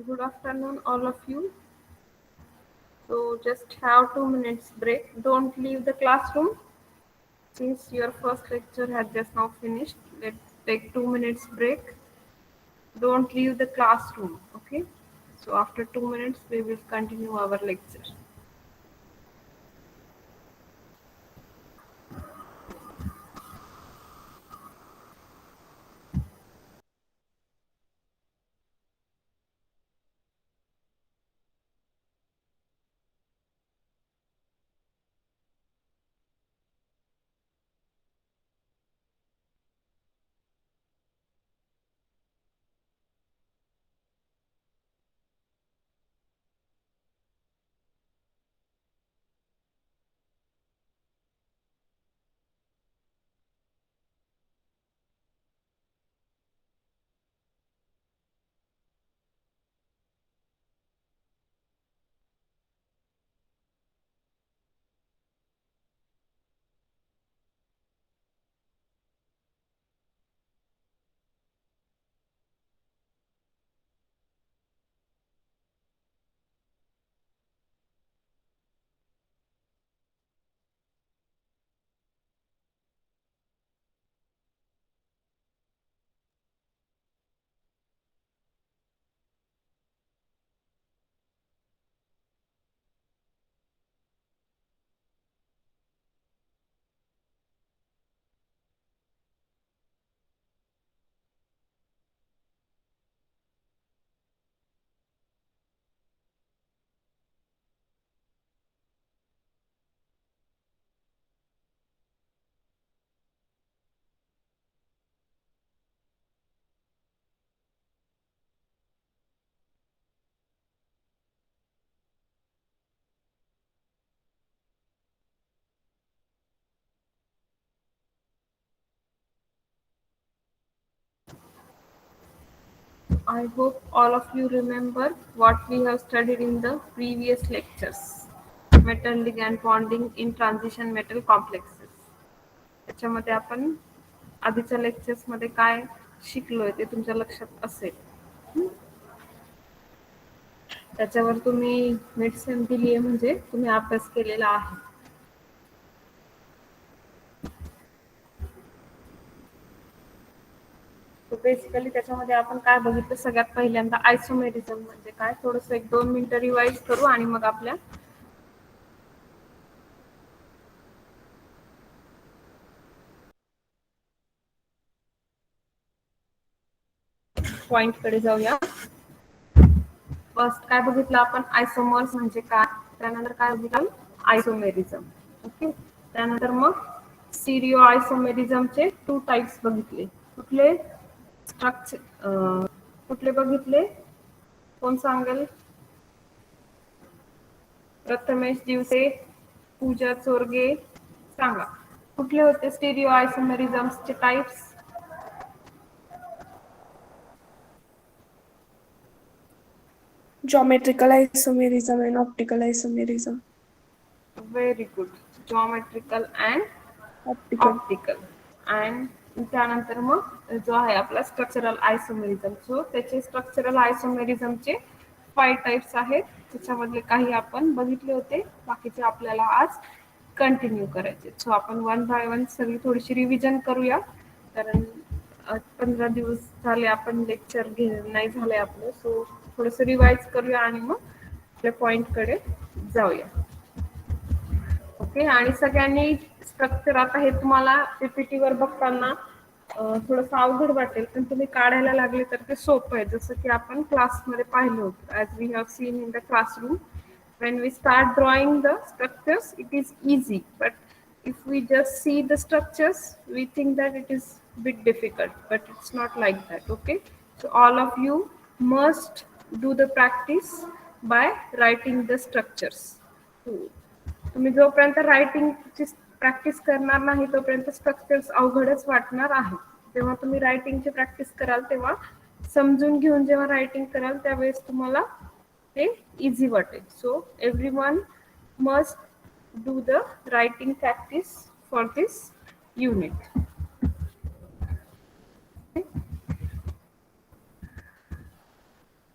Good afternoon, all of you. So, just have 2 minutes break. Don't leave the classroom. Since your first lecture has just now finished, let's take 2 minutes break. Don't leave the classroom, okay? So, after 2 minutes, we will continue our lecture. I hope all of you remember what we have studied in the previous lectures. Metal ligand bonding in transition metal complexes. त्याच्यामध्ये आपण आधीच्या लेक्चर्समध्ये काय शिकलोय ते तुमच्या लक्षात असेल. त्याच्यावर तुम्ही मिड सेम दिली आहे म्हणजे तुम्ही अभ्यास केलेला आहे. बेसिकली त्याच्यामध्ये आपण काय बघितलं सगळ्यात पहिल्यांदा आयसोमेरिझम म्हणजे काय थोडंसं 1-2 मिनिटं रिवाइज करू आणि मग आपल्या पॉइंटकडे जाऊया. फर्स्ट काय बघितलं आपण आयसोमर्स म्हणजे काय, त्यानंतर काय बघितलं आयसोमेरिझम. ओके, त्यानंतर मग स्टिरिओ आयसोमेरिझमचे 2 टाइप्स बघितले. कुठले स्ट्रक्चर कुठले बघितले कोण सांगेल? प्रथमेश दिवसे, पूजा चोरगे, सांगा कुठले होते स्टिरिओ आयसोमेरिझमचे types? Geometrical isomerism and optical isomerism. Very good. Geometrical and Optical. Optical. And त्यानंतर मग जो आहे आपला स्ट्रक्चरल आयसोमेरिझम. सो त्याचे स्ट्रक्चरल आयसोमेरिझमचे 5 टाइप्स आहेत. त्याच्यामधले काही आपण बघितले होते, बाकीचे आपल्याला आज कंटिन्यू करायचे. सो आपण 1 बाय 1 सगळी थोडीशी रिव्हिजन करूया, कारण 15 दिवस झाले आपण लेक्चर नाही झालंय आपलं. सो थोडंसं रिवाइज करूया आणि मग आपल्या पॉइंटकडे जाऊया. ओके, आणि सगळ्यांनी स्ट्रक्चर आता हे तुम्हाला पीपीटीवर बघताना थोडंसं अवघड वाटेल, पण तुम्ही काढायला लागले तर ते सोपं आहे. जसं की आपण क्लासमध्ये पाहिलं होतं, as we have seen in the classroom. When we start drawing the structures, it is easy. But if we just see the structures, we think that it is bit difficult. But it's not like that. Okay. So all of you must do the practice by writing the structures. तुम्ही जोपर्यंत रायटिंगची practice करणार नाही तोपर्यंत structures अवघडच वाटणार आहे. जेव्हा तुम्ही रायटिंगची प्रॅक्टिस कराल तेव्हा समजून घेऊन जेव्हा रायटिंग कराल त्यावेळेस तुम्हाला ते इझी वाटेल. So everyone must do the writing practice for this unit.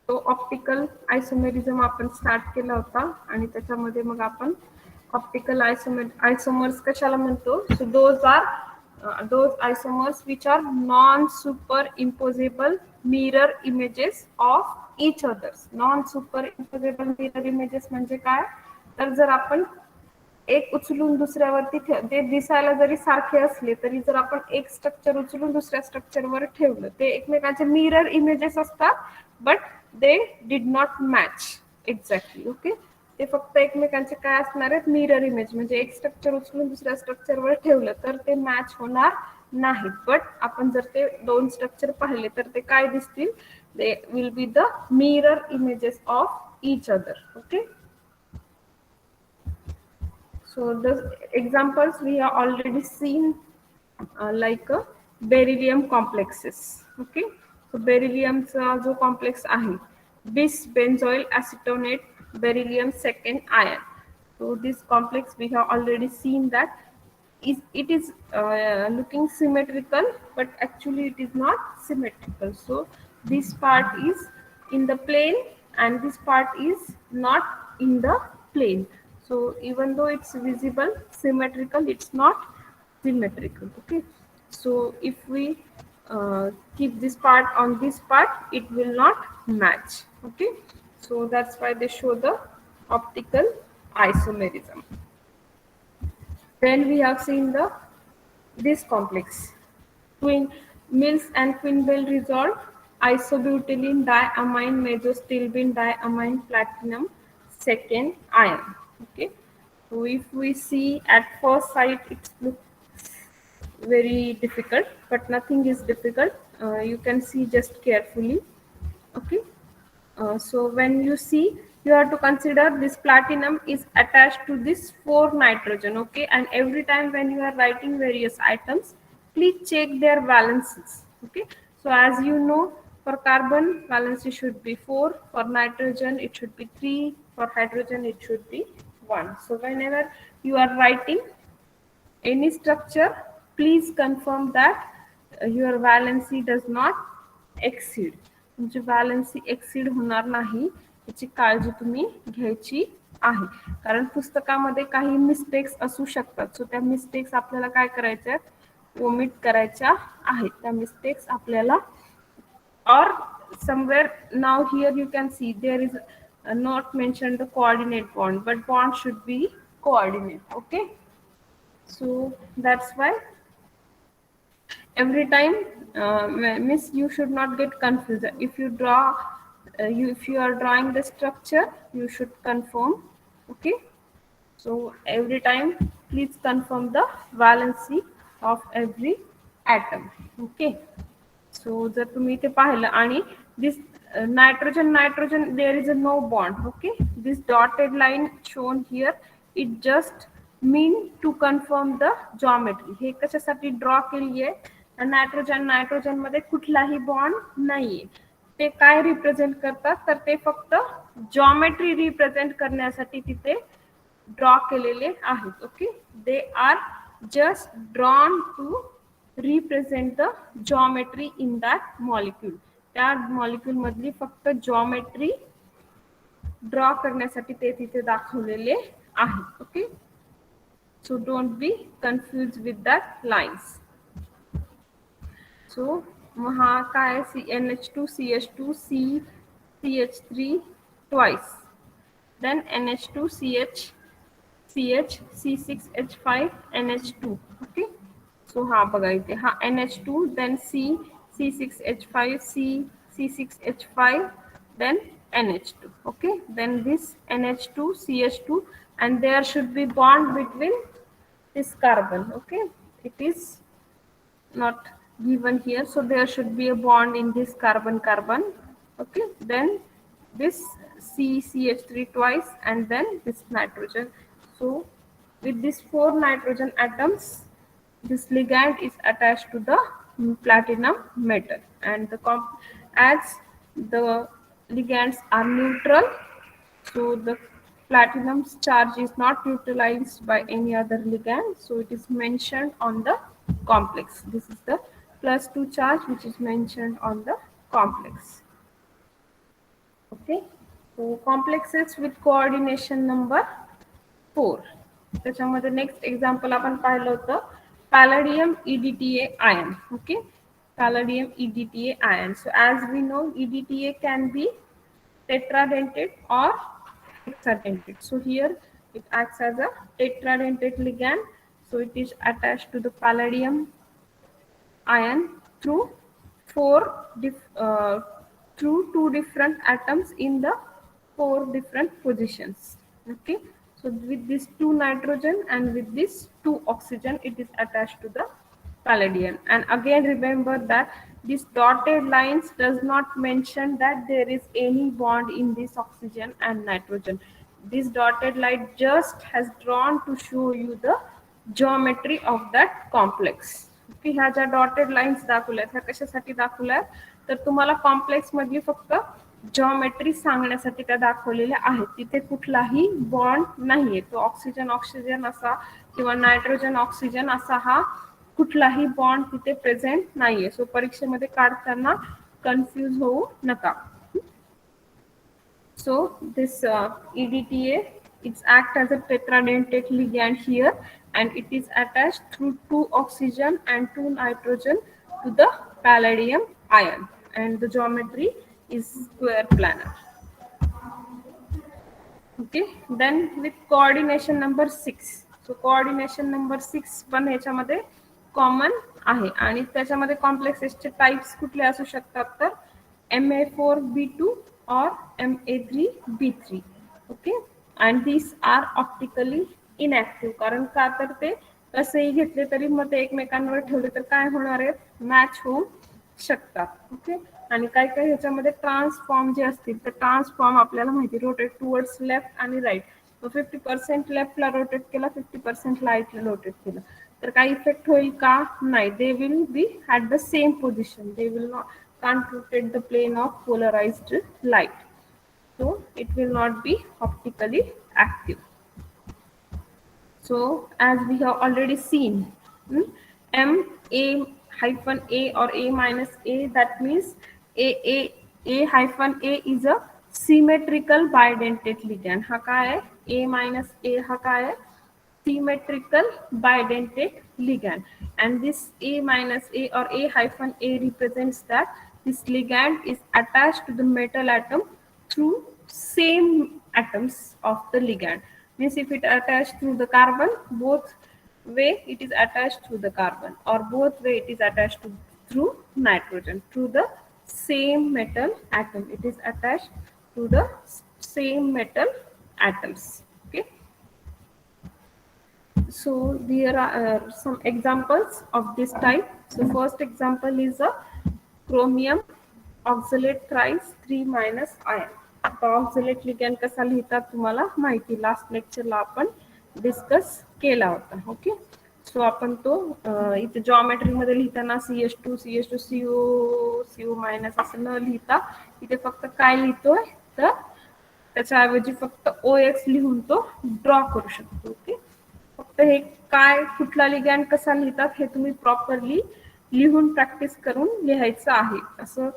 तो ऑप्टिकल आयसोमेरिझम आपण स्टार्ट केला होता आणि त्याच्यामध्ये मग आपण ऑप्टिकल आयसोमर्स कशाला म्हणतो? So those isomers which are non superimposable mirror images of each others. Non superimposable mirror images म्हणजे काय? तर जर आपण एक उचलून दुसऱ्यावरती ते दिसायला जरी सारखे असले तरी जर आपण एक स्ट्रक्चर उचलून दुसऱ्या स्ट्रक्चरवर ठेवलं ते एकमेकांचे मिरर इमेजेस असतात, but they did not match exactly. Okay, ते फक्त एकमेकांचे काय असणार आहेत? Mirror image. म्हणजे एक स्ट्रक्चर उचलून दुसऱ्या स्ट्रक्चरवर ठेवलं तर ते मॅच होणार नाहीत. बट आपण जर ते दोन स्ट्रक्चर पाहिले तर ते काय दिसतील? They will be the mirror images of each other. Okay, so the examples we have already seen, like beryllium complexes. Okay, so berylliumचा जो कॉम्प्लेक्स आहे bis benzoyl acetonate beryllium second ion. So this complex we have already seen that it is looking symmetrical, but actually it is not symmetrical. So this part is in the plane and this part is not in the plane. So even though it's visible symmetrical, it's not symmetrical. Okay, so if we keep this part on this part, it will not match. Okay, so that's why they show the optical isomerism. Then we have seen this complex. Twin Mills and Quinville resolved isobutylene diamine mesostilbene diamine platinum second ion. Okay. So if we see at first sight it looks very difficult, but nothing is difficult. You can see just carefully. Okay, so when you see, you have to consider this platinum is attached to this 4 nitrogen. Okay, and every time when you are writing various items, please check their valencies. Okay, so as you know, for carbon valency should be 4, for nitrogen it should be 3, for hydrogen it should be 1. So whenever you are writing any structure, please confirm that your valency does not exceed. तुमची valency exceed होणार नाही याची काळजी तुम्ही घ्यायची आहे. कारण पुस्तकामध्ये काही मिस्टेक्स असू शकतात. सो त्या मिस्टेक्स आपल्याला काय करायच्या आहेत? ओमिट करायच्या आहेत. त्या मिस्टेक्स आपल्याला or somewhere now here you can see there is not mentioned the coordinate bond, but bond should be coordinate. Okay, so that's why every time miss you should not get confused. If you draw if you are drawing the structure, you should confirm. Okay, so every time please confirm the valency of every atom. Okay, so जर तुम्ही इथे पाहिलं आणि this nitrogen there is a no bond. Okay, this dotted line shown here, it just mean to confirm the geometry. हे कशासाठी draw केली आहे? Nitrogen मध्ये कुठलाही बॉन्ड नाहीये. ते काय रिप्रेझेंट करतात? तर ते फक्त जॉमेट्री रिप्रेझेंट करण्यासाठी तिथे ड्रॉ केलेले आहेत. Okay, they are just drawn to represent the geometry in that molecule. त्या मॉलिक्यूल मधली फक्त जॉमेट्री ड्रॉ करण्यासाठी ते तिथे दाखवलेले आहेत. Okay, so don't be confuse with that lines. So मग हा काय? NH2 CH2 CH3 twice, then NH2 CH C6H5 NH2. Okay, so हा बघा इथे हा NH2 then C6H5 C6H5 then NH2. Okay, then this NH2 CH2 and there should be bond between this carbon. Okay, it is not given here, so there should be a bond in this carbon. Okay, then this CH3 twice and then this nitrogen. So with these 4 nitrogen atoms, this ligand is attached to the platinum metal, and as the ligands are neutral, so the platinum's charge is not neutralized by any other ligand, so it is mentioned on the complex. This is the +2 charge which is mentioned on the complex. Okay. So complexes with coordination number 4. त्याच्यामध्ये next example आपण पाहिलं होतं पॅलेडियम EDTA ion. Okay. Palladium EDTA ion. So as we know, EDTA can be tetradentate or hexadentate. So here it acts as a tetradentate ligand. So it is attached to the palladium ion through four through two different atoms in the four different positions. Okay, so with this two nitrogen and with this two oxygen, it is attached to the palladium. And again remember that this dotted lines does not mention that there is any bond in this oxygen and nitrogen. This dotted line just has drawn to show you the geometry of that complex. की ह्या ज्या dotted lines दाखवल्यात ह्या कशासाठी दाखवल्यात तर तुम्हाला complex मधली फक्त geometry सांगण्यासाठी त्या दाखवलेल्या आहेत. तिथे कुठलाही बॉन्ड नाहीये. तो ऑक्सिजन ऑक्सिजन असा किंवा नायट्रोजन ऑक्सिजन असा हा कुठलाही बॉन्ड तिथे प्रेझेंट नाहीये. सो परीक्षेमध्ये काढताना कन्फ्यूज होऊ नका. So this EDTA, it's act as a tetradentate ligand here, and it is attached through two oxygen and two nitrogen to the palladium ion, and the geometry is square planar. Okay, then with coordination number 6. So coordination number 6 पण ह्याच्यामध्ये common आहे आणि त्याच्यामध्ये कॉम्प्लेक्सेसचे types कुठले असू शकतात तर Ma4B2 or Ma3B3. Okay, and these are optically inactive कारण का तर ते कसेही घेतले तरी मग ते एकमेकांवर ठेवले तर काय होणार आहे मॅच होऊ शकतात. ओके, आणि काय काय ह्याच्यामध्ये ट्रान्सफॉर्म जे असतील तर ट्रान्सफॉर्म आपल्याला माहिती रोटेट टुवर्ड्स लेफ्ट आणि राईट. 50% लेफ्टला रोटेट केला 50% राईटला रोटेट केलं तर काही इफेक्ट होईल का नाही. They will be at the same position. They will not can't rotate the plane of polarized light, so it will not be optically active. So as we have already seen, M A hyphen A or A minus A, that means A hyphen A is a symmetrical bidentate ligand. हा काय आहे A minus A हा काय आहे symmetrical bidentate ligand, and this A minus A or A hyphen A represents that this ligand is attached to the metal atom through same atoms of the ligand. Means if it attached through the carbon, both way it is attached through the carbon, or both way it is attached to through nitrogen, through the same metal atom. It is attached to the same metal atoms. Okay. So there are some examples of this type. So first example is a chromium oxalate thrice 3 minus ion. आता oxalate लिगॅन कसा लिहितात तुम्हाला माहिती last लेक्चरला आपण discuss केला होता. Okay, सो आपण तो इथे जॉमेट्री मध्ये लिहिताना CH2 CH2 CO CO minus असं न लिहिता इथे फक्त काय लिहितोय तर त्याच्याऐवजी फक्त OX लिहून तो ड्रॉ करू शकतो. ओके, फक्त हे काय कुठला लिगॅन्ड कसा लिहितात हे तुम्ही प्रॉपरली लिहून प्रॅक्टिस करून लिहायचं आहे. असं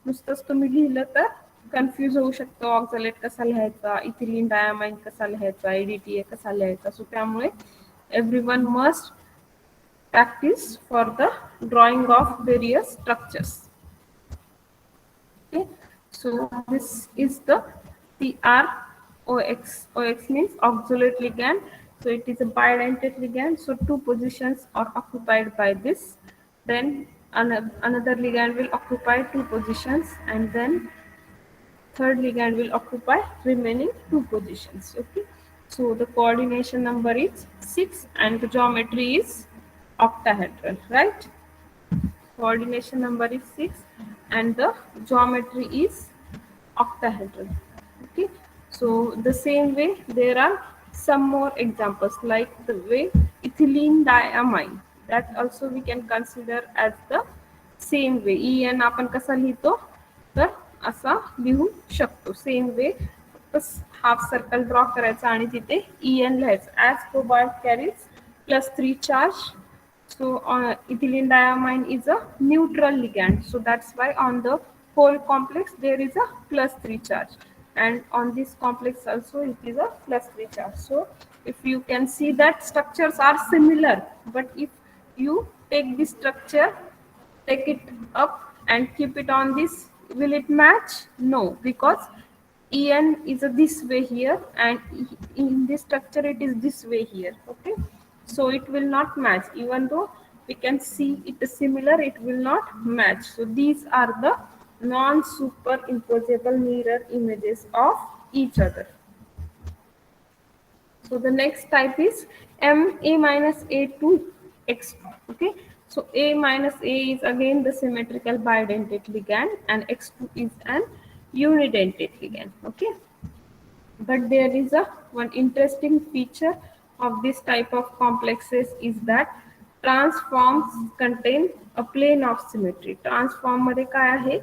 नुसतंच तुम्ही लिहिलं तर कन्फ्यूज होऊ शकतो. ऑक्झलेट कसा लिहायचा, इथिलीन डायमाइन कसा लिहायचा, EDTA कसा लिहायचा. सो त्यामुळे everyone must practice for the drawing of various structures. Okay, so this is the CrOX. OX means oxalate ligand. So it is a bidentate ligand. So two positions are occupied by this. Then another ligand will occupy two positions, and then third ligand will occupy remaining two positions. Okay, so the coordination number is 6 and the geometry is octahedral, right? Coordination number is 6 and the geometry is octahedral. Okay, so the same way there are some more examples like the way ethylene diamine, that also we can consider as the same way. En आपण कसा लिहितो तर असा लिहू शकतो. Same way half circle draw करायचा आणि तिथे En लिहायचं. As cobalt carries +3 charge. So ethylene diamine is a neutral ligand. So that's why on the whole complex there is a +3 charge, and on this complex also it is a +3 charge. So if you can see that structures are similar, but if you take this structure, take it up and keep it on this, will it match? No, because en is a this way here, and in this structure it is this way here. Okay, so it will not match. Even though we can see it is similar, it will not match. So these are the non superimposable mirror images of each other. So the next type is A minus A2 X2. Okay. So A minus A is again the symmetrical bidentate ligand, and X2 is an unidentate ligand. Okay. But there is a one interesting feature of this type of complexes is that transforms contain a plane of symmetry. Transform मध्ये काय आहे?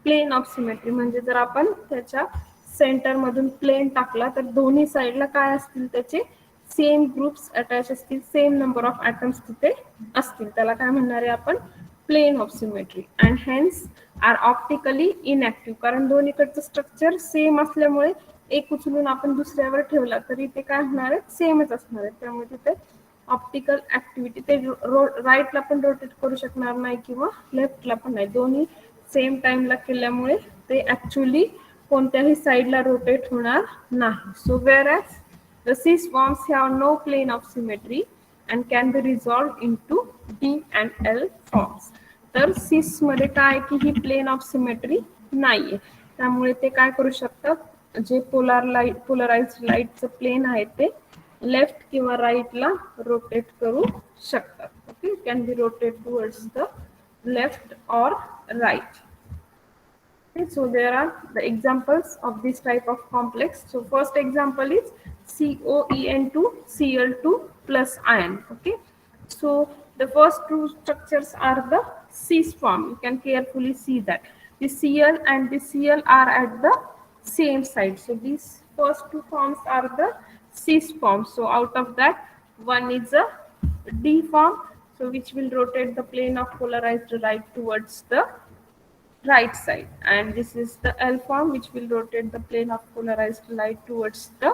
Plane of symmetry. म्हणजे जर आपण त्याच्या centre मधून plane टाकला तर दोन्ही साइडला काय असतील त्याचे सेम ग्रुप्स अटॅच असतील, सेम नंबर ऑफ ॲटम्स तिथे असतील. त्याला काय म्हणणार आहे आपण? Plane of symmetry. And hence are optically inactive. कारण दोन्हीकडचं स्ट्रक्चर सेम असल्यामुळे एक उचलून आपण दुसऱ्यावर ठेवला तरी ते काय होणार आहे? सेमच असणार आहे. त्यामुळे तिथे ऑप्टिकल ऍक्टिव्हिटी ते राईटला पण रोटेट करू शकणार नाही किंवा लेफ्टला पण नाही. दोन्ही सेम टाइमला केल्यामुळे ते ऍक्च्युअली कोणत्याही साईडला रोटेट होणार नाही. सो wear as the cis forms have no plane of symmetry and can be resolved into D and L forms. तर सिस मध्ये काय की ही प्लेन ऑफ सिमेट्री नाहीये, त्यामुळे ते काय करू शकतात? जे पोलराइज्ड लाईटचं प्लेन आहे ते लेफ्ट किंवा राईटला रोटेट करू शकतात. Okay, can be rotate towards the left or right. Okay, so there are the examples of this type of complex. So first example is COEN2 Cl2 plus ion. Okay, so the first two structures are the cis form. You can carefully see that the Cl and the Cl are at the same side. So these first two forms are the cis forms. So out of that, one is a D form, so which will rotate the plane of polarized light towards the right side, and this is the L form which will rotate the plane of polarized light towards the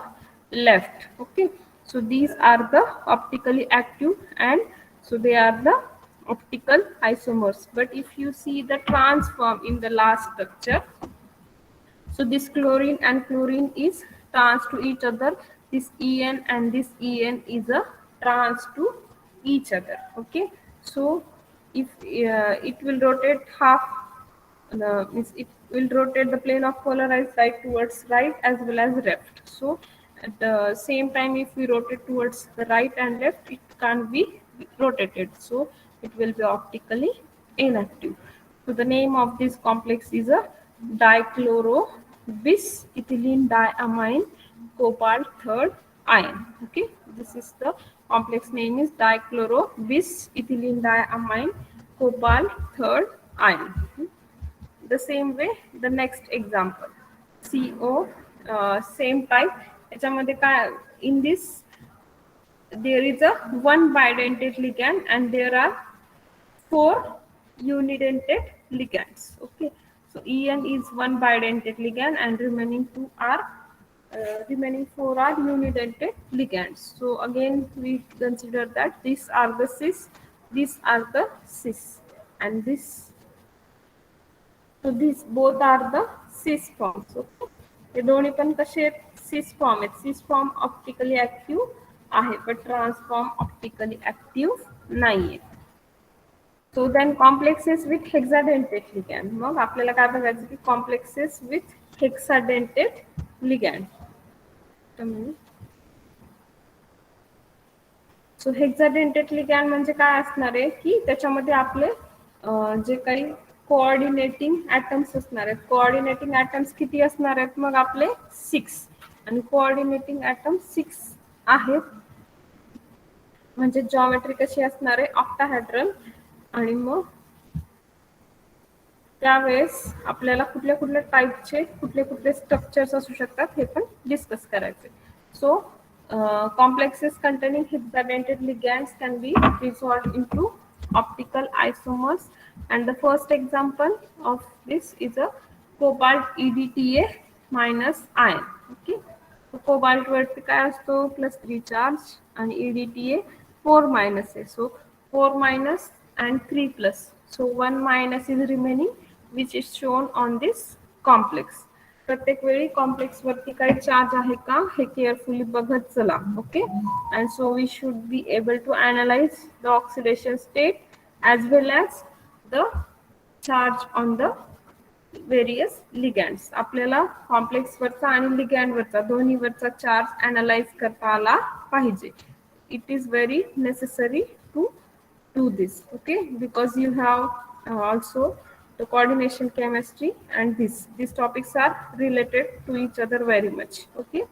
left. Okay, so these are the optically active, and so they are the optical isomers. But if you see the trans form in the last structure, so this chlorine and chlorine is trans to each other. This En and this En is a trans to each other. Okay, so if it will rotate half, means it will rotate the plane of polarized light towards right as well as left. So at the same time, if we rotate towards the right and left, it can't be rotated. So it will be optically inactive. So the name of this complex is a dichloro bis ethylene diamine cobalt third ion. Okay, this is the complex name is dichloro bis ethylene diamine cobalt third ion. The same way, the next example, CO, same type. याच्यामध्ये काय, in this there is a one bidentate ligand and there are 4 unidentate ligands. Okay, so En is one bidentate ligand and remaining 4 are unidentate ligands. So again we consider that these are the cis, these are the cis, and this, so these both are the cis forms. Okay, हे दोन्ही पण कसे cis form आहेत. cis form optically active आहे, but trans form optically active नाहीये. So then complexes with hexadentate ligand. मग आपल्याला काय बघायचं की complexes with hexadentate ligand. So hexadentate ligand म्हणजे काय असणार आहे की त्याच्यामध्ये आपले जे काही कोऑर्डिनेटिंग ऍटम्स असणार आहेत. कोऑर्डिनेटिंग ऍटम्स किती असणार आहेत? मग आपले 6, आणि कोऑर्डिनेटिंग ऍटम 6 आहेत. म्हणजे जॉमेट्री कशी असणार आहे? ऑक्टाहेड्रल. आणि मग त्यावेळेस आपल्याला कुठल्या कुठल्या टाईपचे कुठले कुठले स्ट्रक्चर्स असू शकतात हे पण डिस्कस करायचे. सो complexes containing hexadentate ligands can be resolved into optical isomers, and the first example of this is a cobalt EDTA minus ion. Okay, so cobalt वरती काय असतो +3 चार्ज आणि EDTA 4 मायनस आहे, so 4 minus and 3 plus, so 1 minus is remaining which is shown on this complex. प्रत्येक वेळी complex वरती काही charge आहे का हे केअरफुली बघत चला. Okay, and so we should be able to analyse the oxidation state as well as the charge on the various ligands. आपल्याला complex वरचा आणि लिगँड वरचा दोन्ही वरचा चार्ज अनालाइज करता आला पाहिजे. It is very necessary to do this. Okay, because you have also the coordination chemistry, and these topics are related to each other very much. Okay,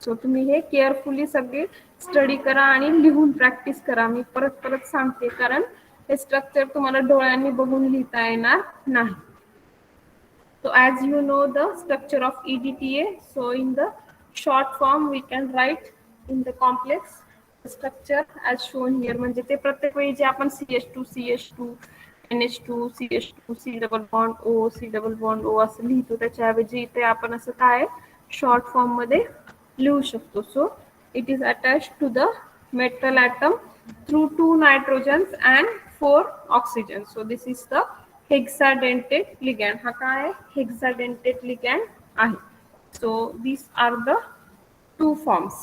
so तुम्ही हे carefully सगळे study करा आणि लिहून practice करा. मी परत परत सांगते कारण हे स्ट्रक्चर तुम्हाला डोळ्यांनी बघून लिहिता येणार नाही. So as you know the structure of EDTA, so in the short form we can write in the complex structure as shown here. म्हणजे ते प्रत्येक वेळी जे आपण CH2 CH2 NH2 CH2 C double bond O C double bond O असं लिहितो, त्याच्याऐवजी इथे आपण असं काय शॉर्ट फॉर्म मध्ये लिहू शकतो. So it is attached to the metal atom through 2 nitrogens and 4 oxygens. So this is the hexadentate ligand. हा काय आहे hexadentate ligand आहे. So these are the two forms.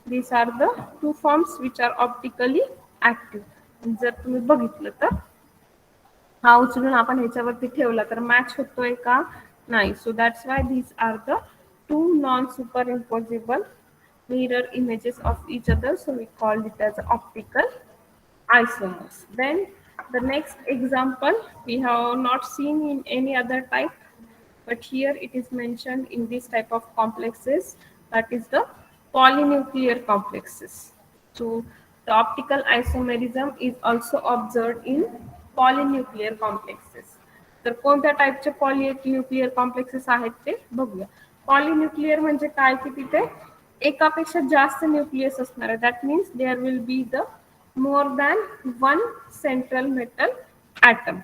These are the two forms which are optically active. जर तुम्ही बघितलं तर हा उचलून आपण ह्याच्यावरती ठेवला तर मॅच होतोय का नाही. सो that's Y these are the two non-superimposable mirror images of each other. So we called it as optical isomers. Then the next example we have not seen in any other type, but here it is mentioned in this type of complexes, that is the polynuclear complexes. So the optical isomerism is also observed in polynuclear complexes. तर कोणत्या टाईपचे पॉलिन्यूक्लियर complexes आहेत ते बघूया. पॉलिन्यूक्लियर म्हणजे काय की तिथे एकापेक्षा जास्त न्यूक्लियस असणार आहे. That means there will be the more than one central metal atom.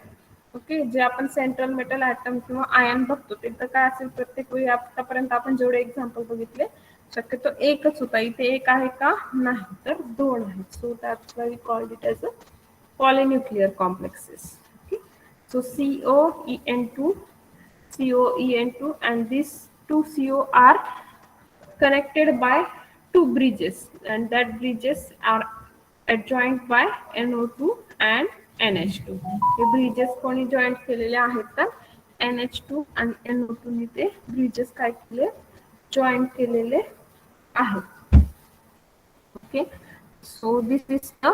Okay, जे आपण सेंट्रल मेटल ॲटम किंवा आयन बघतो ते तर काय असेल प्रत्येक वेळी आतापर्यंत आपण जेवढे एक्झाम्पल बघितले शक्यतो एकच होता. इथे एक आहे का नाही तर दोन आहेत. So that's why we called it as a polynuclear complexes. Okay, so COEN2, COEN2, and these two CO are connected by two bridges, and that bridges are adjoined by NO2 and NH2. हे bridges कोणी joint केलेले आहेत तर NH2 आणि NO2 ने ते bridges काय केले जॉईंट केलेले आहेत. Okay, so this is the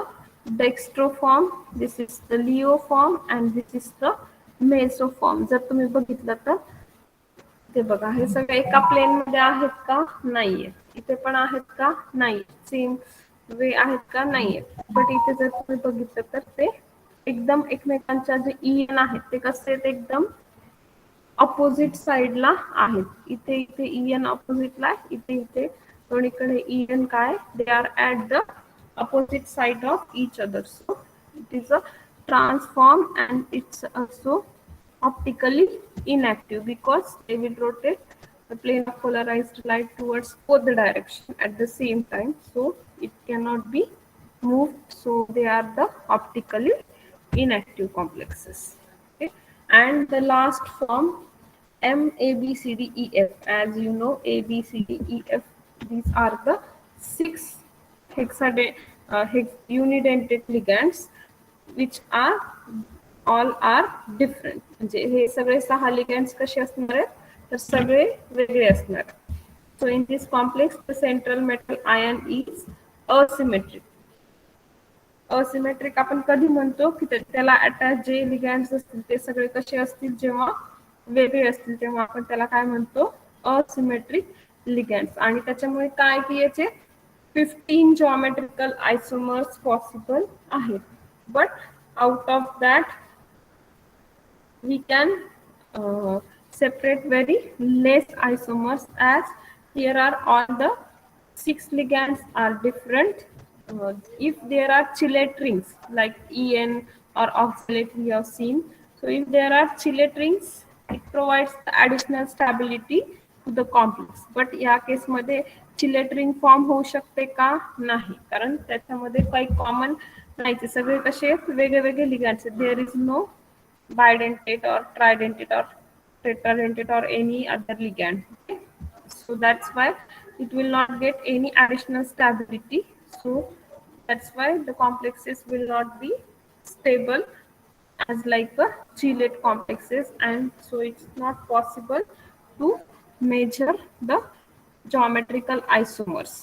dextroform, this is the leoform, and this is the mesoform. जर तुम्ही बघितलं तर ते बघा हे सगळे एका प्लेन मध्ये आहेत का नाहीये, इथे पण आहेत का नाही, सेम वे आहेत का नाहीये. बट इथे जर तुम्ही बघितलं तर ते एकदम एकमेकांच्या जे इएन आहेत ते कसे आहेत एकदम ऑपोजिट साइडला आहेत. इथे इथे इएन ऑपोजिटला आहे, इथे इथे दोन्हीकडे इएन काय they are at the opposite side of each other. So it is a transform, and it's also optically inactive because they will rotate the plane of polarized light towards both the direction at the same time. So it cannot be moved. So they are the optically inactive complexes. Okay, and the last form M, A, B, C, D, E, F. As you know, A, B, C, D, E, F. These are the 6 unidentate ligands which are all are different. म्हणजे हे सगळे 6 ligands कसे असणार आहेत तर सगळे वेगळे असणार. So in this complex the central metal ion is asymmetric. Asymmetric आपण कधी म्हणतो की त्याला अटॅच जे ligands असतील ते सगळे कसे असतील जेव्हा वेगळे असतील तेव्हा आपण त्याला काय म्हणतो asymmetric ligands. आणि त्याच्यामुळे काय की याचे 15 geometrical isomers possible आहेत. But out of that we can separate very less isomers, as here are all the 6 ligands are different if there are chelate rings like En or oxalate we have seen, so if there are chelate rings, it provides the additional stability to the complex. But या केसमध्ये chelate ring form होऊ शकते का? नाही, कारण त्याच्यामध्ये काही common नाहीचे, सगळे कसे वेगळे वेगळे लिगॅंड्स आहेत. There is no bidentate or tridentate or tetradentate or any other ligand. Okay? So that's why it will not get any additional stability. So that's why the complexes will not be stable as like a chelate complexes, and so it's not possible to measure the geometrical isomers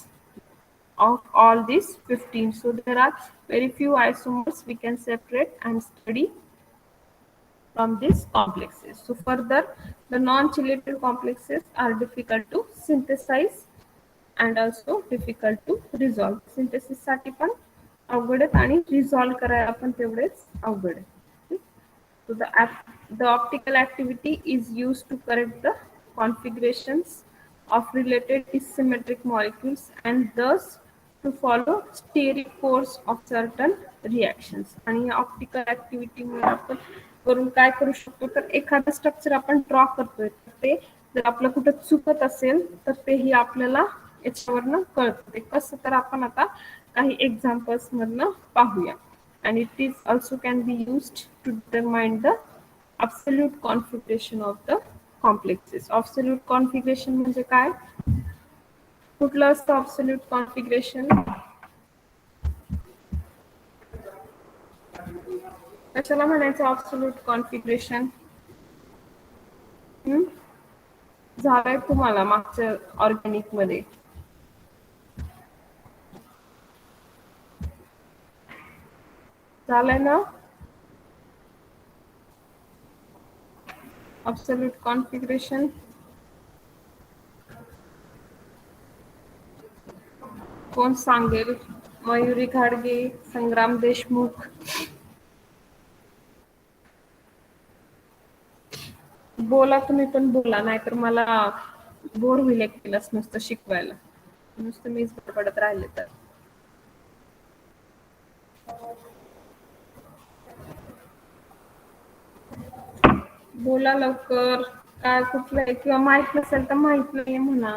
of all these 15. So there are very few isomers we can separate and study from these complexes. So further, the non-chelated complexes are difficult to synthesize and also difficult to resolve. Synthesis साठी पण अवघड आहेत आणि resolve करायला पण तेवढेच अवघड आहे. So the optical activity is used to correct the configurations of related asymmetric molecules and thus to follow steric course of certain reactions. आणि ऑप्टिकल ऍक्टिव्हिटीमुळे आपण करून काय करू शकतो, तर एखादं स्ट्रक्चर आपण ड्रॉ करतोय, तर ते जर आपलं कुठं चुकत असेल तर तेही आपल्याला याच्यावरनं कळतं. ते कसं, तर आपण आता काही एक्झाम्पल्स मधनं पाहूया. And it is also can be used to determine the absolute configuration of the complexes. Absolute configuration म्हणजे काय? कुठलं असतं absolute configuration? कशाला म्हणायचं absolute configuration? झालंय तुम्हाला मागच्या ऑर्गॅनिक मध्ये? झालंय ना absolute configuration? कोण सांगेल? मयुरी घाडगे, संग्राम देशमुख. बोला तुम्ही पण बोला, नाहीतर मला बोर होईल एकटीलाच नुसतं शिकवायला. नुसतं मीच बडबडत राहिले तर. बोला लवकर. काय कुठलं आहे किंवा माहित नसेल तर माहित नाही म्हणा.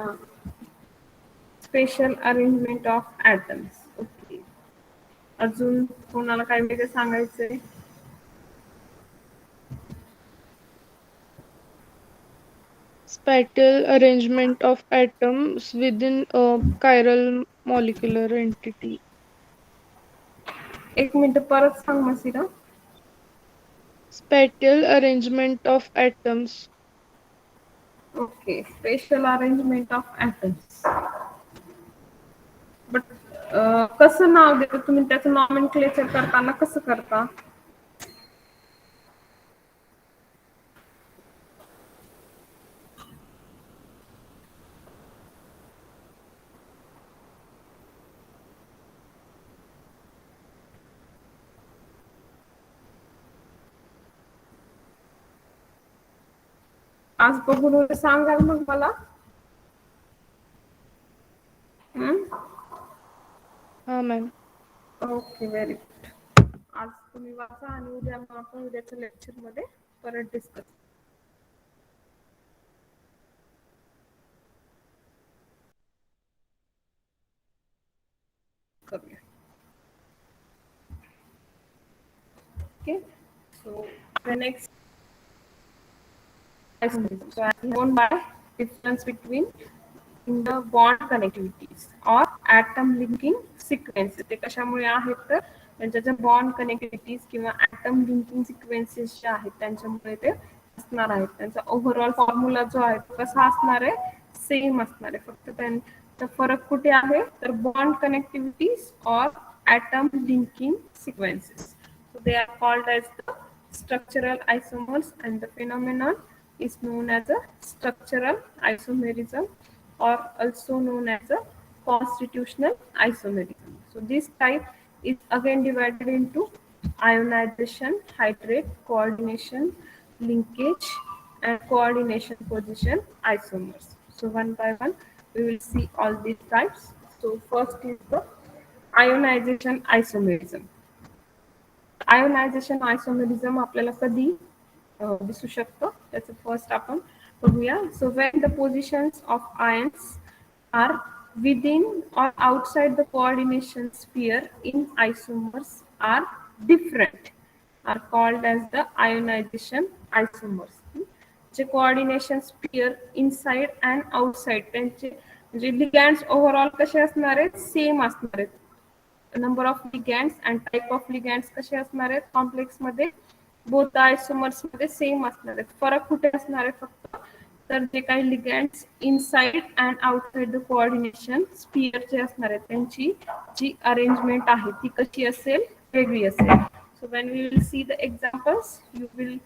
Spatial arrangement of atoms. Okay. अजून कोणाला काय वेगळं सांगायचंय? Spatial arrangement of atoms within a chiral molecular entity. एक मिनिट परत सांग मसिरा. Spatial arrangement of atoms. Okay. Spatial arrangement of atoms. But कसं नाव देता तुम्ही? त्याचं नॉमेनक्लेचर करताना कसं करता? आज बघून सांगाल मग मला? हाँ मैम. Okay, very good. आज तुम्ही वाचा आणि उद्या मग आपण उद्याच्या लेक्चर मध्ये परत डिस्कस करूया. Okay. So the next so I am known by difference between in the bond connectivities or atom linking sequences. ते कशामुळे आहेत तर त्यांच्या ज्या बॉन्ड कनेक्टिव्हिटीज किंवा ॲटम लिंकिंग सिक्वेन्सेस ज्या आहेत त्यांच्यामुळे ते असणार आहेत. त्यांचा ओव्हरऑल फॉर्म्युला जो आहे तो कसा असणार आहे? सेम असणार आहे. फक्त त्यांचा फरक कुठे आहे तर बॉन्ड कनेक्टिव्हिटीज और atom linking sequences. So they are called as the structural isomers and the phenomenon is known as a structural isomerism or also known as a constitutional isomerism. So this type is again divided into ionization, hydrate, coordination, linkage and coordination position isomers. So one by one we will see all these types. So first is the ionization isomerism. Ionization isomerism आपल्याला कधी दिसू शकतं त्याचं first आपण बघूया. So when the positions of ions are within or outside the coordination sphere in isomers are different are called as the ionization isomers. J coordination sphere inside and outside त्यांचे म्हणजे ligands overall कसे असणार आहेत, same असणार आहेत. Number of ligands and type of ligands कसे असणार आहेत कॉम्प्लेक्समध्ये, बोथ आयसोमर्समध्ये सेम असणार आहेत. फरक कुठे असणार आहे फक्त, तर जे काही ligands inside and outside the coordination स्पियरचे असणार आहेत त्यांची जी अरेंजमेंट आहे ती कशी असेल, वेगळी असेल. So when we will see the examples you will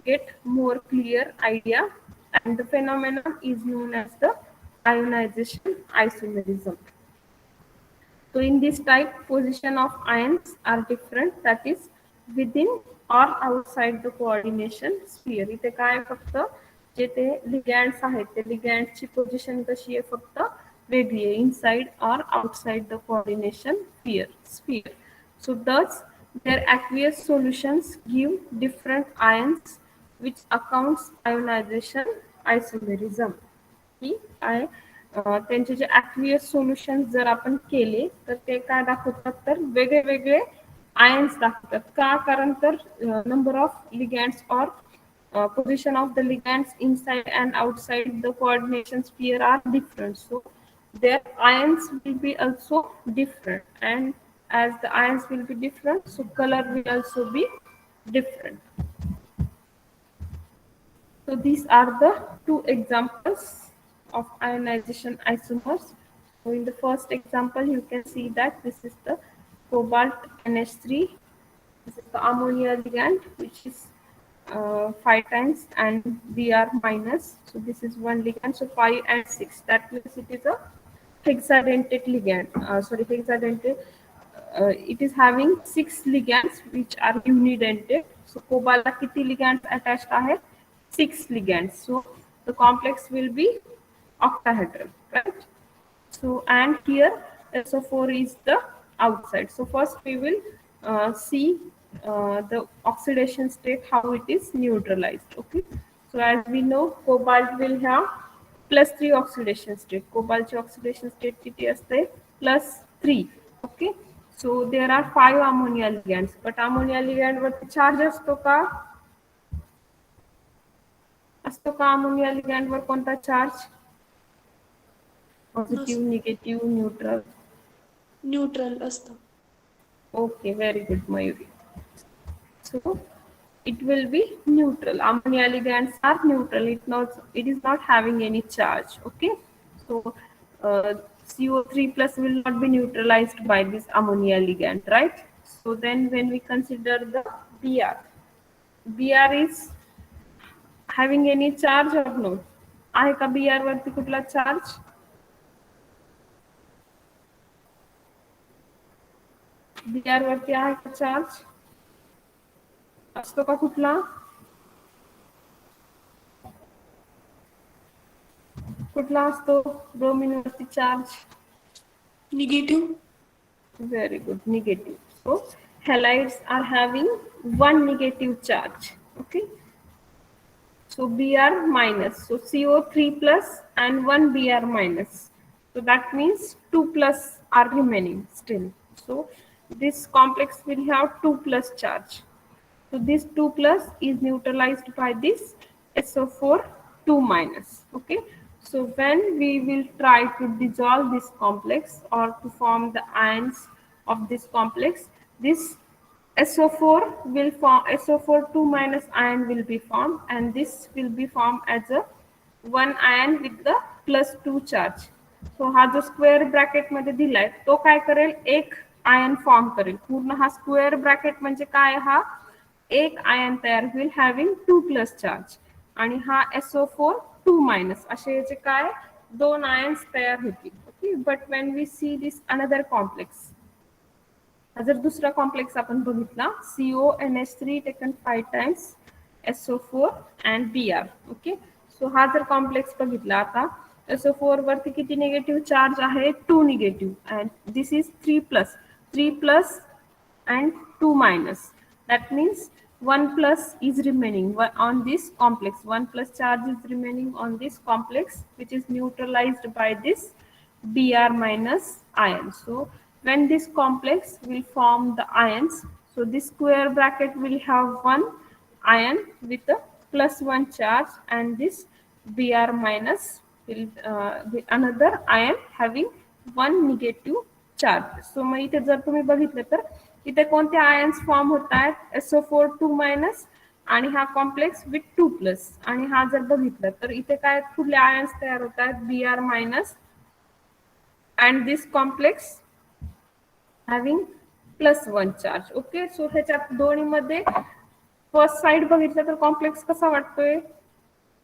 get more clear idea, and the phenomenon is known as the ionization isomerism. So in this type, position of ions are different, that is within or outside the coordination sphere. इथे काय फक्त जे ते लिगँड्स आहेत ते लिगँड्सची position कशी आहे फक्त वेगळी आहे, इनसाइड और outside the coordination sphere. So thus their aqueous solutions give different ions which accounts ionization isomerism. की काय त्यांचे जे ॲक्वियस सोल्युशन जर आपण केले तर ते काय दाखवतात, तर वेगळे वेगळे आयन्स दाखवतात. का, कारण तर नंबर ऑफ लिगँड्स और position of the ligands inside and outside the coordination sphere are different, so their ions will be also different, and as the ions will be different, so color will also be different. So these are the two examples of ionization isomers. So in the first example, you can see that this is the cobalt NH3. This is the ammonia ligand, which is 5 times, and Br minus. So this is one ligand. So 5 and 6. That means it is a hexadentate ligand. Hexadentate. It is having 6 ligands which are unidentate. So cobalt किती ligands attached आहेत? 6 ligands. So the complex will be octahedral, right? So and here SO4 is the outside. So first we will see the oxidation state, how it is neutralized. Okay. So as we know, cobalt will have +3 oxidation state. Cobalt oxidation state किती असते? +3. Okay. So there are 5 ammonia ligands, but ammonia ligand वरती charge असतो का? असतो का ammonia ligand वर कोणता charge? Positive, negative, neutral? Neutral असतं. Okay, very good, Mayuri. So it will be neutral. Ammonia ligands are neutral. It is not having any charge. Okay. So CO3 plus will not be neutralized by this ammonia ligand, right? So then when we consider the Br, Br is having any charge or no? आहे का Br वरती कुठला charge? Br वरती आहे का charge? असतो का कुठला? कुठला असतो ब्रोमीन वरती charge? Negative. Very good, negative. So halides are having one negative charge. Okay. So Br minus. So CO3 plus and one Br minus. So that means 2 plus are remaining still. So this complex will have 2 plus charge. So this 2 plus is neutralized by this SO4 2 minus. Okay. So when we will try to dissolve this complex or to form the ions of this complex, this SO4 will form, SO4 2 minus ion will be formed, and this will be formed as a one ion with the +2 charge. So हा जो square bracket मध्ये दिलाय तो काय करेल, एक ion form करेल. पूर्ण हा स्क्वेअर ब्रॅकेट म्हणजे काय, हा एक आयन तयार होईल हॅव्हिंग 2 प्लस चार्ज, आणि हा SO4 2 मायनस, असे याचे काय दोन आयन्स तयार होतील. Okay. But when we see this another complex, जर दुसरा कॉम्प्लेक्स आपण बघितला, CONH3 taken 5 times SO4 and Br. Okay. So हा जर कॉम्प्लेक्स बघितला, आता SO4 वरती किती निगेटिव्ह चार्ज आहे, 2 negative, and this is 3 plus. 3 plus and 2 minus. That means 1 plus is remaining on this complex. 1 plus charge is remaining on this complex, which is neutralized by this Br minus ion. So when this complex will form the ions, so this square bracket will have one ion with a +1 charge, and this Br minus will with another ion having one negative charge. So मग इथे जर तुम्ही बघितलं तर इथे कोणते ions form होत आहेत, SO4 2 मायनस आणि हा कॉम्प्लेक्स विथ 2 प्लस, आणि हा जर बघितलं तर इथे काय कुठले आयन्स तयार होत आहेत, Br minus and this complex having +1 charge. Okay, so ह्याच्यात दोन्हीमध्ये फर्स्ट साइड बघितलं तर कॉम्प्लेक्स कसा वाटतोय,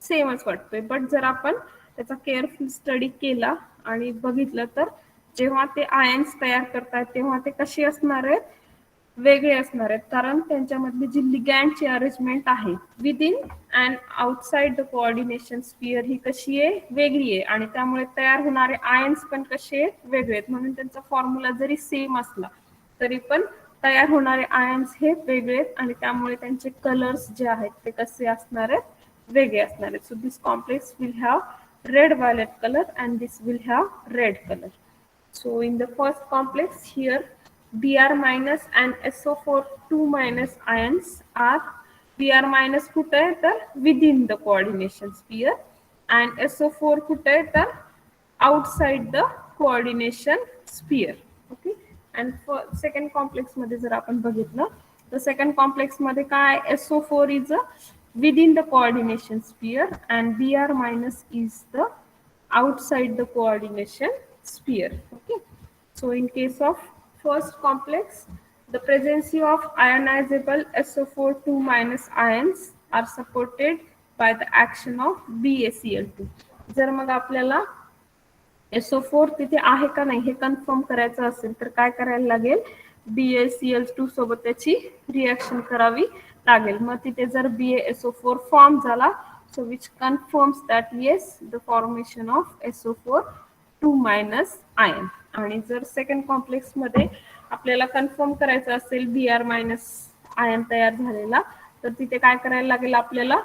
सेमच वाटतोय. बट जर आपण त्याचा केअरफुल स्टडी केला आणि बघितलं तर जेव्हा ते आयन्स तयार करतात तेव्हा ते कसे असणार आहेत, वेगळे असणार आहेत, कारण त्यांच्यामधली जी लिगॅंडची अरेंजमेंट आहे within and outside the coordination sphere ही कशी आहे, वेगळी आहे, आणि त्यामुळे तयार होणारे आयन्स पण कसे आहेत, वेगळे आहेत. म्हणून त्यांचा फॉर्म्युला जरी सेम असला तरी पण तयार होणारे आयन्स हे वेगळे आहेत, आणि त्यामुळे त्यांचे कलर्स जे आहेत ते कसे असणार आहेत, वेगळे असणार आहेत. So this complex will have red violet color and this will have red color. So in the first complex here, Br minus and SO4 2 minus ions are Br minus कुठे आहे तर within the coordination sphere and SO4 कुठे आहे तर outside the coordination sphere. Okay, and for second complex मध्ये जर आपण बघितलं तर second complex मध्ये काय, SO4 is a within the coordination sphere and Br minus is the outside the coordination sphere. Okay, so in case of first complex, the presence of ionizable SO4 2 minus ions are supported by the action of BaCl2. जर मग आपल्याला SO4 तिथे आहे का नाही हे confirm करायचं असेल तर काय करायला लागेल, BaCl2 सोबत त्याची रिएक्शन करावी लागेल. मग तिथे जर BaSO4 फॉर्म झाला, so which confirms that yes the formation of SO4 2 minus ion. आणि जर सेकंड कॉम्प्लेक्स मध्ये आपल्याला कन्फर्म करायचं असेल Br मायनस आयन तयार झालेला, तर तिथे काय करायला लागेल, आपल्याला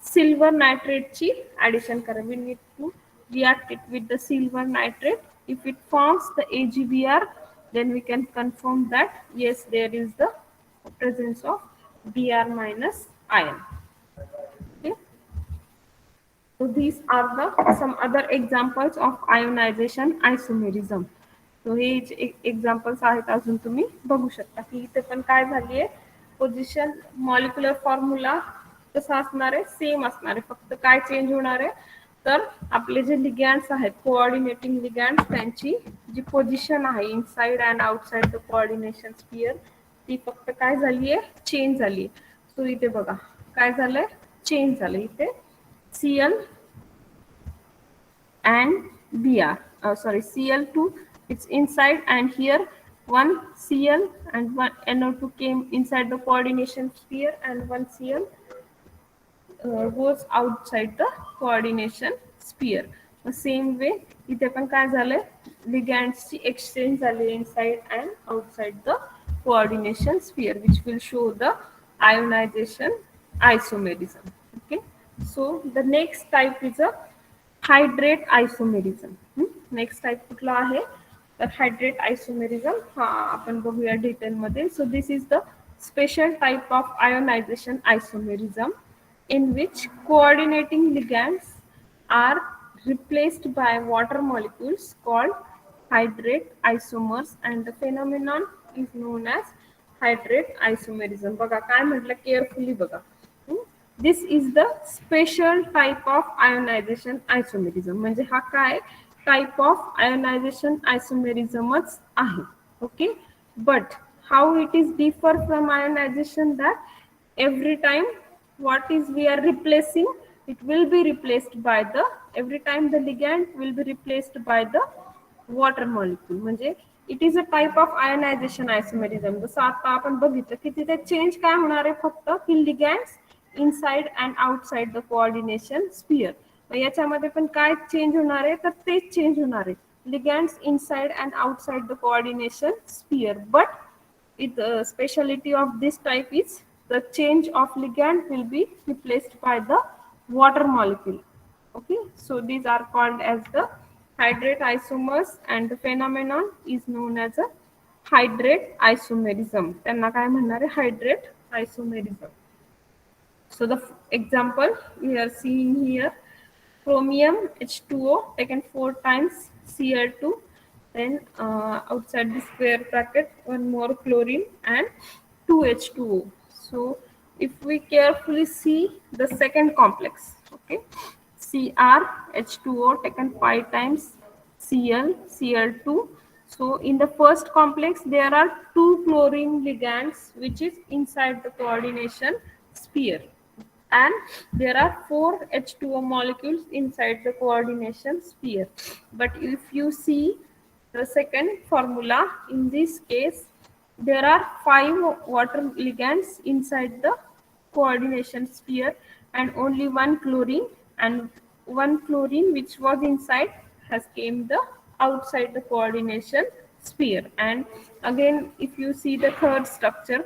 सिल्वर नायट्रेटची ऍडिशन करावी. Need to react it with the silver nitrate. If it forms the AgBr, then we can confirm that yes, there is the presence of Br minus ion. Okay, so these are the some other examples of ionization isomerism. So हे examples आहेत, अजून तुम्ही बघू शकता की इथे पण काय झाली आहे, पोझिशन मॉलिक्युलर फॉर्म्युला कसा असणार आहे, सेम असणार आहे, फक्त काय चेंज होणार आहे तर आपले जे लिगॅंड्स आहेत, कोऑर्डिनेटिंग लिगॅंड्स, त्यांची जी पोझिशन आहे inside and outside the coordination sphere ती फक्त काय झाली आहे, चेंज झाली आहे. सो इथे बघा काय झालंय, चेंज झालं. इथे Cl and Br, Cl2 it's inside, and here one Cl and one NO2 came inside the coordination sphere and one Cl goes outside the coordination sphere. The same way इथे पण काय झालंय, लिगॅंड्सची एक्सचेंज झाली inside and outside the coordination sphere, which will show the ionization isomerism. Okay, so the next type is a hydrate isomerism. Next type कुठला आहे तर hydrate isomerism. हा आपण बघूया डिटेल मध्ये. So this is the special type of ionization isomerism in which coordinating ligands are replaced by water molecules called hydrate isomers, and the phenomenon is known as hydrate isomerism. बघा काय म्हटलं, carefully बघा. This is the special type of ionization isomerism. म्हणजे हा काय type of ionization आयसोमेरिझमच आहे. Okay, but how it is differ from ionization, that every time what is we are replacing, it will be replaced by the, every time the ligand will be replaced by the water molecule. म्हणजे it is a type of ionization isomerism. जसं आता आपण बघितलं की तिथे change काय होणार आहे, फक्त की ligands inside and outside the coordination sphere. याच्यामध्ये पण काय चेंज होणार आहे तर तेच चेंज होणार आहे, ligands inside and outside the coordination sphere. But the speciality of this type is the change of ligand will be replaced by the water molecule. Okay, so these are called as the hydrate isomers, and the phenomenon is known as a hydrate isomerism. त्यांना काय म्हणणार आहे? Hydrate isomerism. So the example we are seeing here, chromium H2O taken 4 times Cl2, then outside the square bracket one more chlorine and 2 H2O. So if we carefully see the second complex, okay, Cr H2O taken 5 times Cl2. So in the first complex there are two chlorine ligands which is inside the coordination sphere, and there are four H2O molecules inside the coordination sphere. But if you see the second formula, in this case there are five water ligands inside the coordination sphere and only one chlorine, and one chlorine which was inside has came the outside the coordination sphere. And again if you see the third structure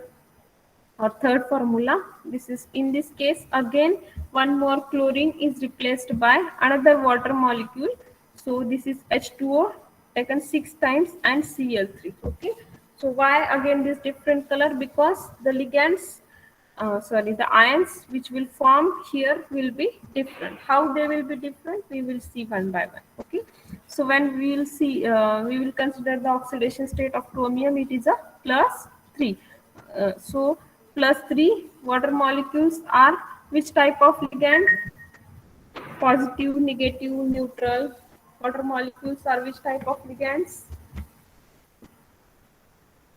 or third formula, this is in this case again one more chlorine is replaced by another water molecule. So this is H2O taken 6 times and Cl3. Okay, so why again this different color? Because the ligands, the ions which will form here will be different. How they will be different we will see one by one. Okay, so when we will see, we will consider the oxidation state of chromium, it is a +3. So +3 water molecules are which type of ligand? Positive, negative, neutral. Water molecules are which type of ligands?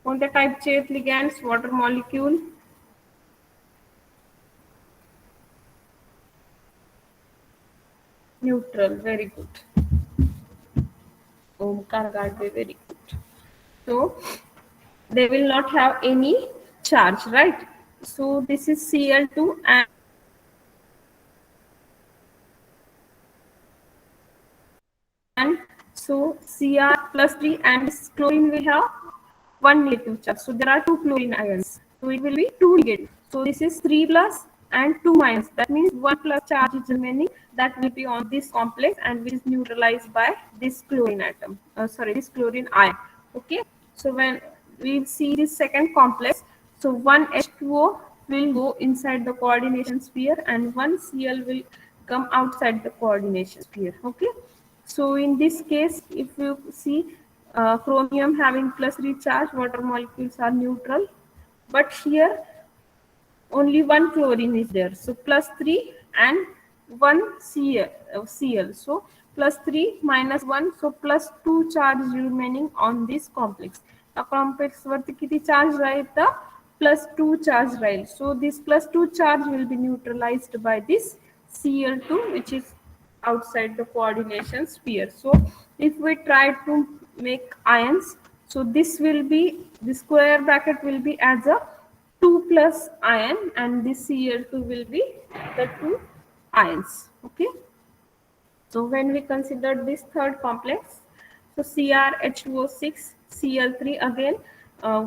कोणत्या टाइपचे आहेत ligands? Water molecule neutral. Very good. Omkar Gadve, very good. So they will not have any charge, right? So this is Cl2 and so Cr +3 and this chlorine will have one negative charge. So there are two chlorine ions. So it will be two negative. So this is 3 plus and 2 minus. That means 1 plus charge is remaining. That will be on this complex and will is neutralized by this chlorine atom. This chlorine ion. Okay. So when we see this second complex, so one H2O will go inside the coordination sphere and one Cl will come outside the coordination sphere. Okay. So in this case, if you see chromium having +3 charge, water molecules are neutral. But here only one chlorine is there. So +3 and one Cl. So +3 minus 1. So +2 charge is remaining on this complex. The complex वरती किती charge Raheel? the +2 charge Raheel. So this +2 charge will be neutralized by this Cl2 which is outside the coordination sphere. So if we try to make ions, so this will be, the square bracket will be as a 2 plus ion and this Cl2 will be the 2 ions. Okay, so when we consider this third complex, so CrH2O6 Cl3, again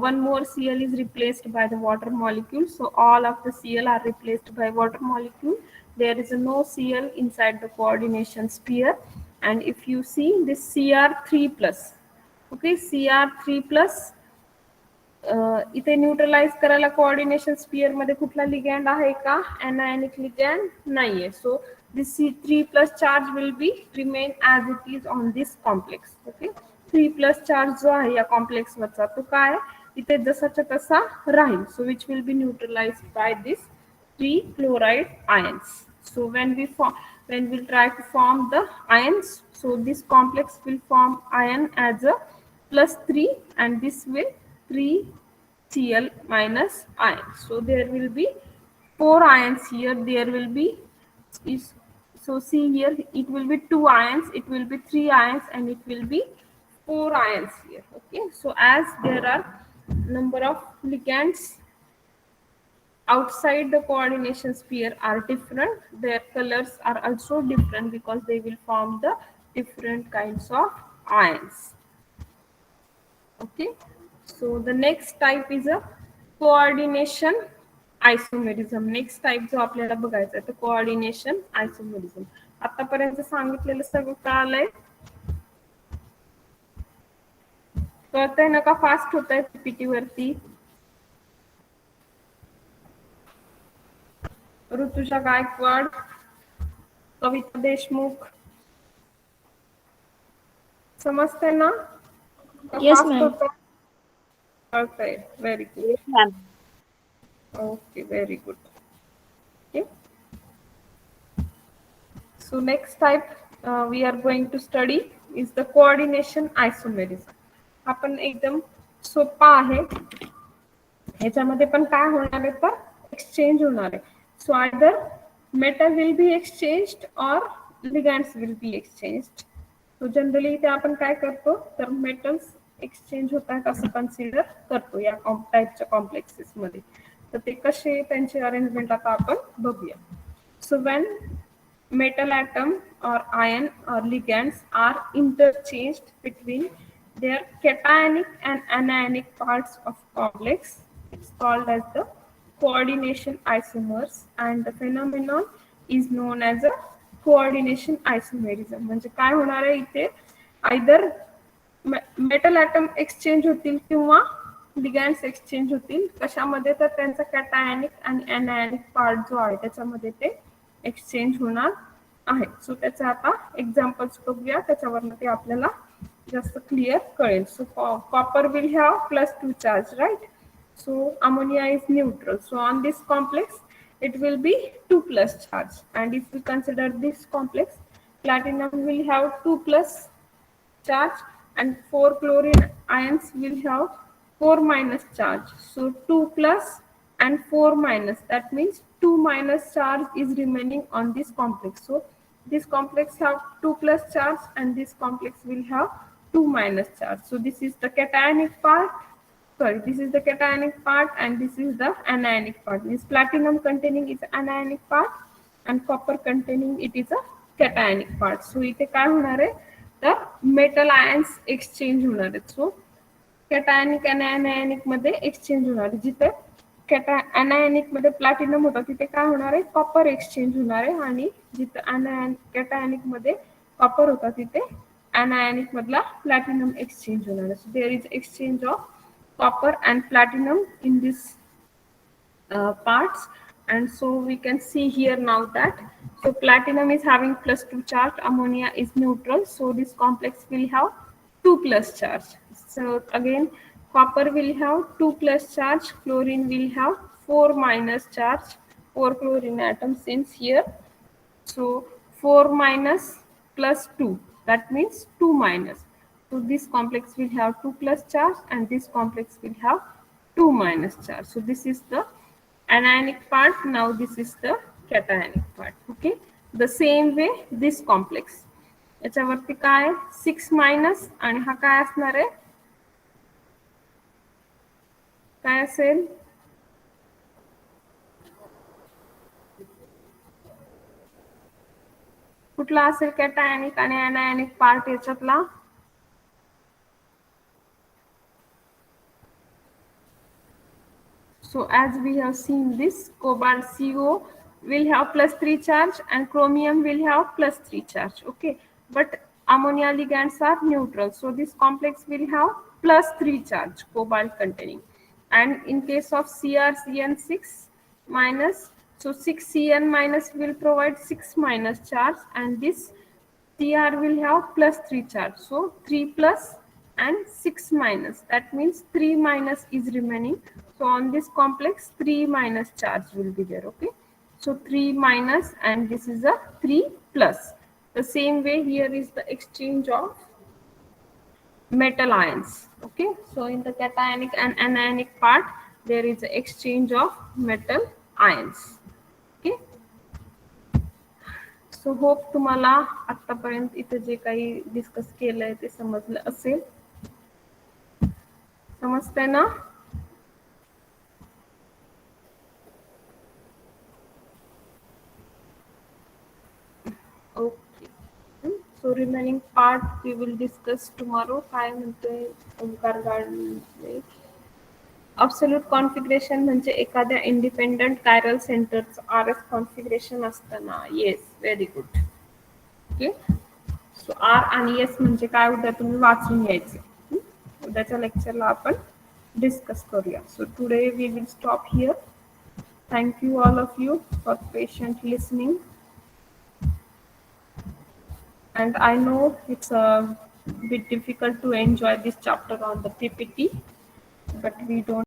one more Cl is replaced by the water molecule. So all of the Cl are replaced by water molecule. There is no Cl inside the coordination sphere. And if you see this Cr3 plus, okay, Cr3 plus इथे neutralise करायला coordination sphere मध्ये कुठला लिगॅन्ड आहे का? Anionic लिगॅन्ड नाहीये. So this C3+ charge will be remain as it is on this complex. Okay, 3+ charge जो आहे या कॉम्प्लेक्स वरचा तो काय इथे जसाच्या तसा राहील. So which will be neutralized by this 3 chloride ions. So when we try to form the ions, so this complex will form ion as a +3 and this will 3 Cl minus ion. So there will be 4 ions here. There will be so see here, it will be 2 ions, it will be 3 ions, and it will be 4 ions here. Okay, so as there are number of ligands outside the coordination sphere are different, their colors are also different because they will form the different kinds of ions. Okay, so the next type is a coordination isomerism. Next type जो आपल्याला बघायचा आहे तो coordination isomerism. आतापर्यंत सांगितलेलं सगळं कळालंय, कळतंय ना का फास्ट होत आहे पीपीटी वरती? ऋतुजा गायकवाड, कविता देशमुख, समजतंय ना का Yes, फास्ट ma'am. होत आहे? कळतंय, very good. Yes, ma'am. Okay, very good. Okay. So next type we are going to study is the coordination isomerism. आपण एकदम सोपा आहे, ह्याच्यामध्ये पण काय होणार आहे तर एक्सचेंज होणार आहे. So either metal will be exchanged or ligands will be exchanged. So generally इथे आपण काय करतो तर मेटल्स एक्सचेंज होतात असं कन्सिडर करतो या टाईपच्या कॉम्प्लेक्सेस मध्ये. तर ते कसे त्यांचे अरेंजमेंट आता आपण बघूया. So when metal atom or ion or ligands are interchanged between their cationic and anionic parts of complex, it's called as the coordination isomers, and the phenomenon is known as a coordination isomerism. म्हणजे काय होणार आहे इथे, either metal atom exchange होतील किंवा लिगॅंड्स exchange होतील. कशामध्ये तर त्यांचा कॅटायनिक आणि अनायनिक पार्ट जो आहे त्याच्यामध्ये ते एक्सचेंज होणार आहे. सो त्याचं आता एक्झाम्पल्स बघूया, त्याच्यावरनं ते आपल्याला जास्त क्लिअर कळेल. So copper will have +2 charge, right? So ammonia is neutral. So on this complex it will be 2+ charge, and if we consider this complex, platinum will have 2+ charge and 4 chlorine ions will have 4- charge. So 2+ and 4-, that means 2- charge is remaining on this complex. So this complex have 2+ charge and this complex will have 2- charge. So this is the cationic part. Sorry, this is the cationic part and this is the anionic part. This platinum containing is anionic part and copper containing it is a cationic part. So इथे काय होणार आहे तर metal ions exchange होणार आहेत. सो कॅटायनिक आणि anionic मध्ये exchange होणार आहे. जिथे अनायनिक मध्ये प्लॅटिनम होता तिथे काय होणार आहे कॉपर एक्सचेंज होणार आहे, आणि जिथे कॅटायनिक मध्ये कॉपर होता तिथे अनायनिक मधला प्लॅटिनम एक्सचेंज होणार आहे. So there is exchange of copper and platinum in this parts, and so we can see here now that so platinum is having +2 charge, ammonia is neutral, so this complex will have 2+ charge. So again copper will have 2+ charge, chlorine will have 4- charge, 4 chlorine atoms since here. So 4- +2, that means 2-. So this complex will have 2+ charge and this complex will have 2- charge. So this is the anionic part. Now this is the cationic part. Okay. The same way this complex. याच्यावरती काय 6- आणि हा काय असणार आहे, काय असेल कुठला असेल कॅटायनिक आणि अनायनिक पार्ट याच्यातला? So as we have seen this, cobalt CO will have +3 charge and chromium will have +3 charge. Okay, but ammonia ligands are neutral, so this complex will have +3 charge, cobalt containing. And in case of CrCN6-, so 6Cn- will provide 6- charge, and this Cr will have +3 charge, so 3+ and 6-, that means 3- is remaining. So on this complex 3- charge will be there. Okay, so 3- and this is a 3+. The same way here is the exchange of metal ions. Okay, so in the cationic and anionic part there is a exchange of metal ions. Okay, so hope तुम्हाला आतापर्यंत इथे जे काही discuss केलंय ते समजलं असेल. समजतंय ना? Okay. So So remaining part we will discuss tomorrow. काय म्हणतोय ओंकार गाडवे. Absolute configuration म्हणजे एखाद्या independent chiral centerचं RF configuration असतं ना. Yes, very good. Okay. So R आणि S म्हणजे काय उद्या तुम्ही वाचून घ्यायचे. उद्याच्या लेक्चरला आपण डिस्कस करूया. So today we will stop here. Thank you all of you for patient listening. And I know it's a bit difficult to enjoy this chapter on the PPT, but we don't